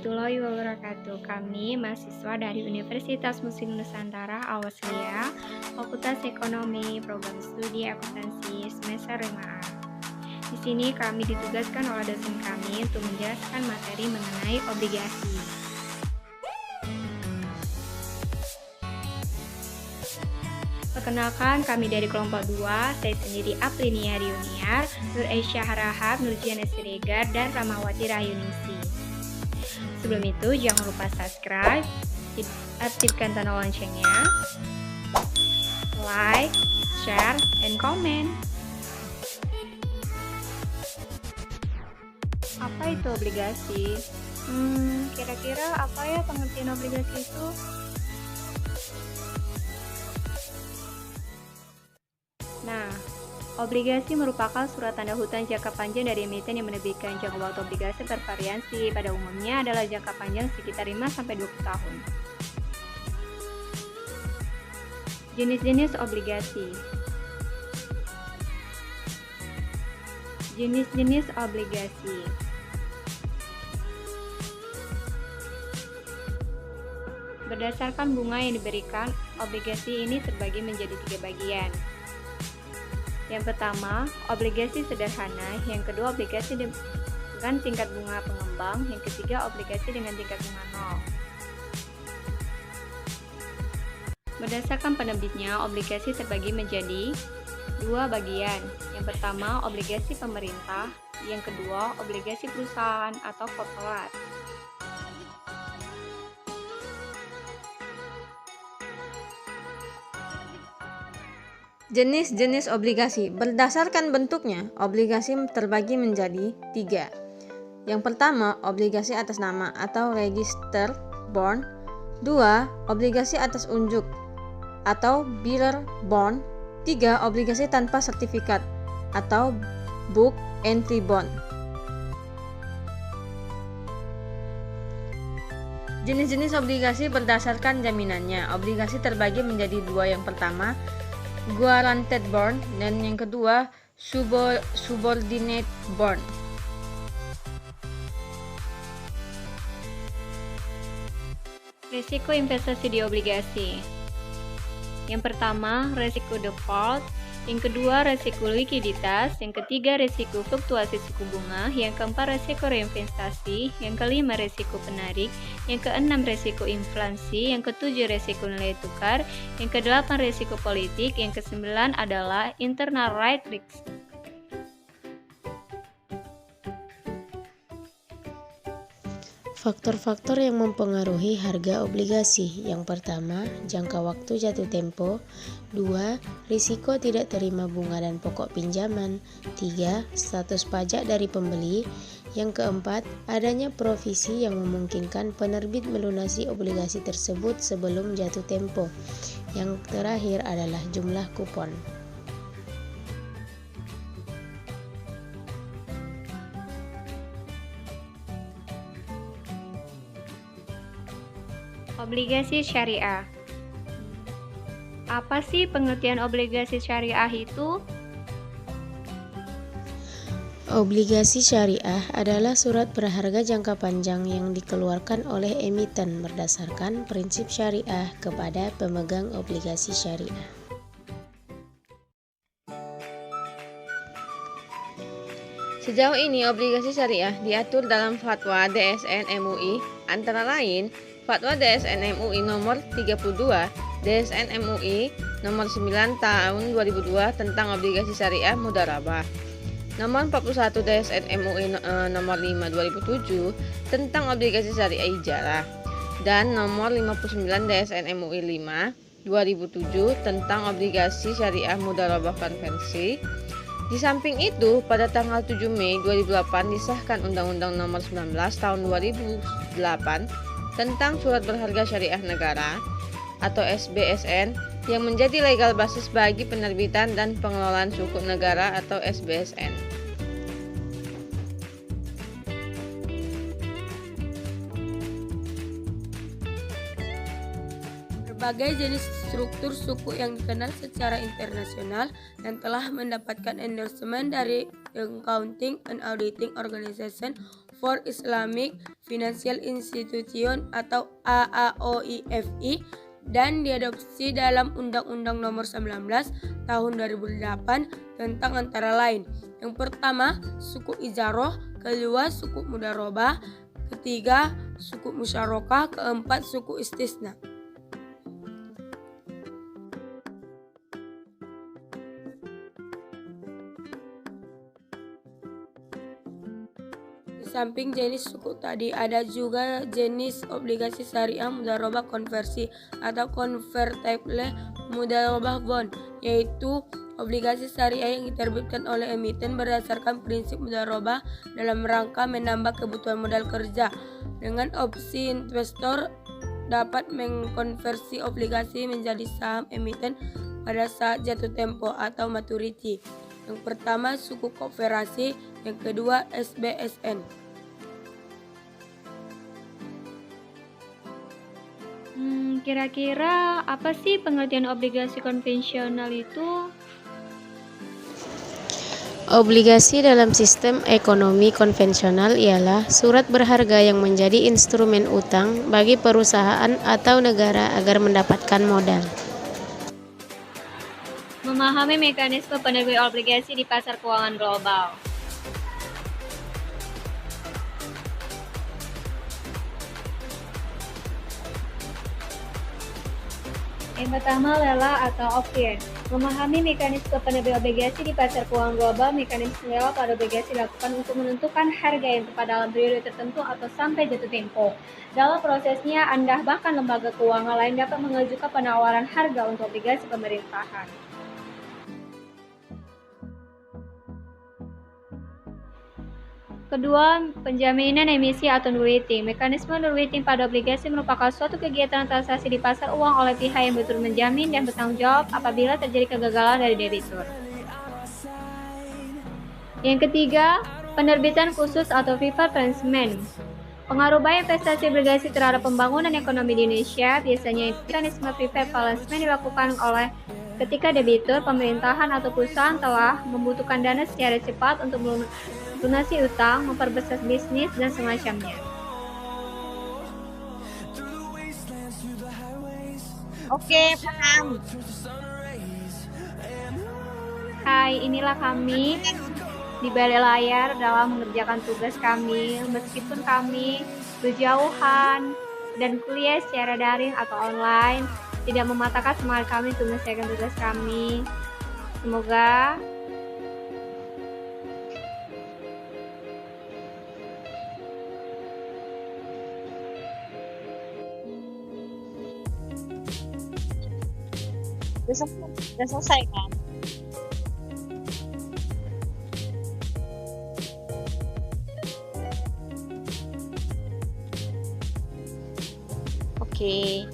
warahmatullahi wabarakatuh. Kami mahasiswa dari Universitas Muslim Nusantara Awaslia, Fakultas Ekonomi, Program Studi Akuntansi semester 5A. Di sini kami ditugaskan oleh dosen kami untuk menjelaskan materi mengenai obligasi. Perkenalkan, kami dari kelompok 2, saya sendiri Aprinia Riuniar, Nur Aisyah Harahap, Nurjiana Siregar, dan Ramawati Rahyuningsi. Sebelum itu, jangan lupa subscribe, aktifkan tanda loncengnya, like, share, and comment. Apa itu obligasi? Kira-kira apa ya pengertian obligasi itu? Nah, obligasi merupakan surat tanda hutang jangka panjang dari emiten yang menerbitkan. Jangka waktu obligasi bervariasi, pada umumnya adalah jangka panjang sekitar 5-20 tahun. Jenis-jenis obligasi. Jenis-jenis obligasi. Berdasarkan bunga yang diberikan, obligasi ini terbagi menjadi 3 bagian. Yang pertama, obligasi sederhana. Yang kedua, obligasi dengan tingkat bunga pengembang. Yang ketiga, obligasi dengan tingkat bunga 0. Berdasarkan penerbitnya, obligasi terbagi menjadi 2 bagian. Yang pertama, obligasi pemerintah. Yang kedua, obligasi perusahaan atau korporat. Jenis-jenis obligasi. Berdasarkan bentuknya, obligasi terbagi menjadi 3. Yang pertama, obligasi atas nama atau register bond. 2. Obligasi atas unjuk atau bearer bond. 3. Obligasi tanpa sertifikat atau book entry bond. Jenis-jenis obligasi berdasarkan jaminannya. Obligasi terbagi menjadi 2. Yang pertama, guaranteed bond, dan yang kedua subordinate bond. Risiko investasi di obligasi. Yang pertama, risiko default. Yang kedua, risiko likuiditas. Yang ketiga, risiko fluktuasi suku bunga. Yang keempat, risiko reinvestasi. Yang kelima, risiko penarik. Yang keenam, risiko inflasi. Yang ketujuh, risiko nilai tukar. Yang kedelapan, risiko politik. Yang kesembilan adalah internal rate risk. Faktor-faktor yang mempengaruhi harga obligasi. Yang pertama, jangka waktu jatuh tempo. 2. Risiko tidak terima bunga dan pokok pinjaman. 3. Status pajak dari pembeli. Yang keempat, adanya provisi yang memungkinkan penerbit melunasi obligasi tersebut sebelum jatuh tempo. Yang terakhir adalah jumlah kupon. Obligasi syariah. Apa sih pengertian obligasi syariah itu? Obligasi syariah adalah surat berharga jangka panjang yang dikeluarkan oleh emiten berdasarkan prinsip syariah kepada pemegang obligasi syariah. Sejauh ini obligasi syariah diatur dalam Fatwa DSN MUI, antara lain Fatwa DSN MUI nomor 32, DSN MUI nomor 9 tahun 2002 tentang obligasi syariah mudharabah, nomor 41 DSN MUI nomor 5 2007 tentang obligasi syariah ijarah, dan nomor 59 DSN MUI 5 2007 tentang obligasi syariah mudharabah konvensi. Di samping itu, pada tanggal 7 Mei 2008 disahkan Undang-Undang Nomor 19 Tahun 2008 tentang Surat Berharga Syariah Negara atau SBSN yang menjadi legal basis bagi penerbitan dan pengelolaan sukuk negara atau SBSN. Berbagai jenis struktur suku yang dikenal secara internasional dan telah mendapatkan endorsement dari Accounting and Auditing Organization for Islamic Financial Institution atau AAOIFI dan diadopsi dalam Undang-Undang Nomor 19 Tahun 2008 tentang antara lain yang pertama suku ijaroh, kedua suku mudarobah, ketiga suku musyarakah, keempat suku istisna. Di samping jenis suku tadi ada juga jenis obligasi syariah mudharabah konversi atau convertible mudharabah bond, yaitu obligasi syariah yang diterbitkan oleh emiten berdasarkan prinsip mudharabah dalam rangka menambah kebutuhan modal kerja dengan opsi investor dapat mengkonversi obligasi menjadi saham emiten pada saat jatuh tempo atau maturity. Yang pertama suku kooperasi, yang kedua SBSN. Kira-kira apa sih pengertian obligasi konvensional itu? Obligasi dalam sistem ekonomi konvensional ialah surat berharga yang menjadi instrumen utang bagi perusahaan atau negara agar mendapatkan modal. Memahami mekanisme penerbit obligasi di pasar keuangan global. Yang pertama, lelang atau auction. Memahami mekanisme penerbit obligasi di pasar keuangan global. Mekanisme lelang pada obligasi dilakukan untuk menentukan harga yang tepat dalam periode tertentu atau sampai jatuh tempo. Dalam prosesnya, Anda bahkan lembaga keuangan lain dapat mengajukan penawaran harga untuk obligasi pemerintahan. Kedua, penjaminan emisi atau underwriting. Mekanisme underwriting pada obligasi merupakan suatu kegiatan transaksi di pasar uang oleh pihak yang betul menjamin dan bertanggung jawab apabila terjadi kegagalan dari debitur. Yang ketiga, penerbitan khusus atau private placement. Pengaruh baik investasi obligasi terhadap pembangunan ekonomi di Indonesia biasanya mekanisme private placement dilakukan oleh ketika debitur, pemerintahan atau perusahaan telah membutuhkan dana secara cepat untuk melunasi utang, memperbesar bisnis, dan semacamnya. Oke, paham. Hai, inilah kami di balik layar dalam mengerjakan tugas kami, meskipun kami berjauhan dan kuliah secara daring atau online, tidak mematahkan semangat kami untuk menyelesaikan tugas kami. Semoga Udah selesai kan? Oke.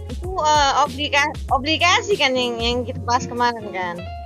Itu obligasi kan yang kita bahas kemarin kan?